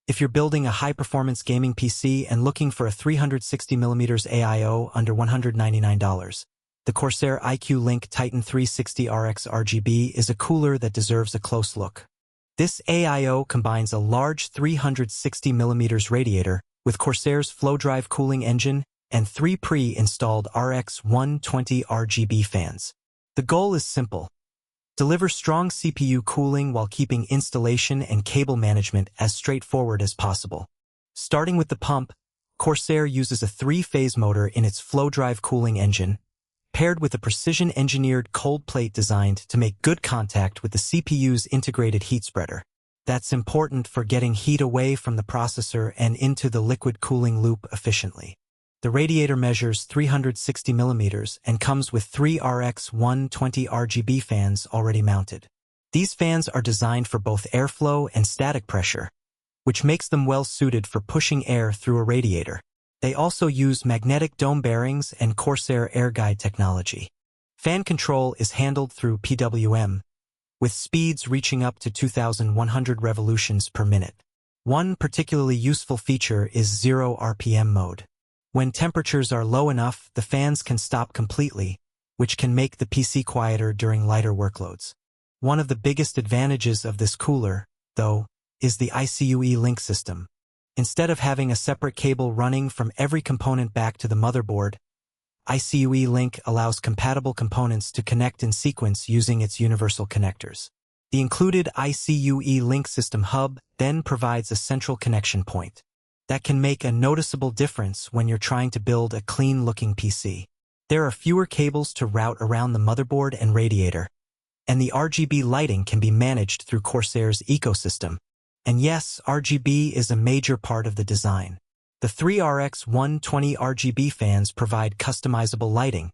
If you're building a high-performance gaming PC and looking for a 360mm AIO under $199, the CORSAIR iCUE Link Titan 360 RX RGB is a cooler that deserves a close look. This AIO combines a large 360mm radiator with CORSAIR's FlowDrive cooling engine and 3 pre-installed RX120 RGB fans. The goal is simple: deliver strong CPU cooling while keeping installation and cable management as straightforward as possible. Starting with the pump, CORSAIR uses a 3-phase motor in its FlowDrive cooling engine, paired with a precision-engineered cold plate designed to make good contact with the CPU's integrated heat spreader. That's important for getting heat away from the processor and into the liquid cooling loop efficiently. The radiator measures 360mm and comes with 3 RX120 RGB fans already mounted. These fans are designed for both airflow and static pressure, which makes them well suited for pushing air through a radiator. They also use magnetic dome bearings and CORSAIR air guide technology. Fan control is handled through PWM, with speeds reaching up to 2,100 revolutions per minute. One particularly useful feature is 0 RPM mode. When temperatures are low enough, the fans can stop completely, which can make the PC quieter during lighter workloads. One of the biggest advantages of this cooler, though, is the iCUE link system. Instead of having a separate cable running from every component back to the motherboard, iCUE Link allows compatible components to connect in sequence using its universal connectors. The included iCUE Link system hub then provides a central connection point that can make a noticeable difference when you're trying to build a clean-looking PC. There are fewer cables to route around the motherboard and radiator, and the RGB lighting can be managed through CORSAIR's ecosystem. And yes, RGB is a major part of the design. The 3 RX120 RGB fans provide customizable lighting,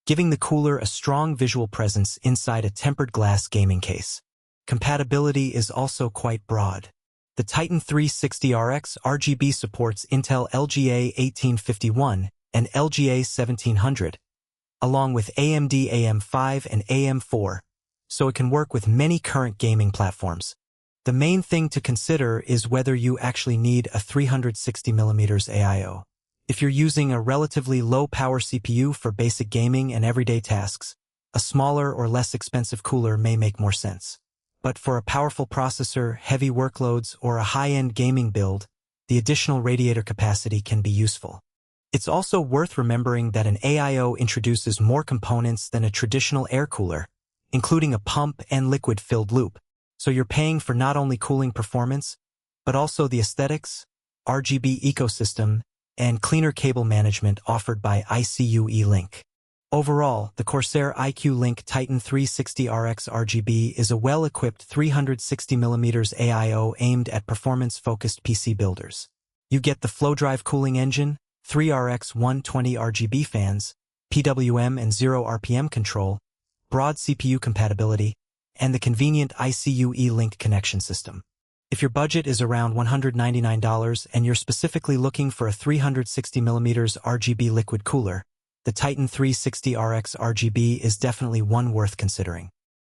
giving the cooler a strong visual presence inside a tempered glass gaming case. Compatibility is also quite broad. The Titan 360 RX RGB supports Intel LGA 1851 and LGA 1700, along with AMD AM5 and AM4, so it can work with many current gaming platforms. The main thing to consider is whether you actually need a 360mm AIO. If you're using a relatively low-power CPU for basic gaming and everyday tasks, a smaller or less expensive cooler may make more sense. But for a powerful processor, heavy workloads, or a high-end gaming build, the additional radiator capacity can be useful. It's also worth remembering that an AIO introduces more components than a traditional air cooler, including a pump and liquid-filled loop. So you're paying for not only cooling performance, but also the aesthetics, RGB ecosystem, and cleaner cable management offered by iCUE Link. Overall, the CORSAIR iCUE Link Titan 360 RX RGB is a well-equipped 360mm AIO aimed at performance-focused PC builders. You get the FlowDrive cooling engine, 3 RX120 RGB fans, PWM and 0 RPM control, broad CPU compatibility, and the convenient iCUE Link connection system. If your budget is around $199 and you're specifically looking for a 360mm RGB liquid cooler, the Titan 360 RX RGB is definitely one worth considering.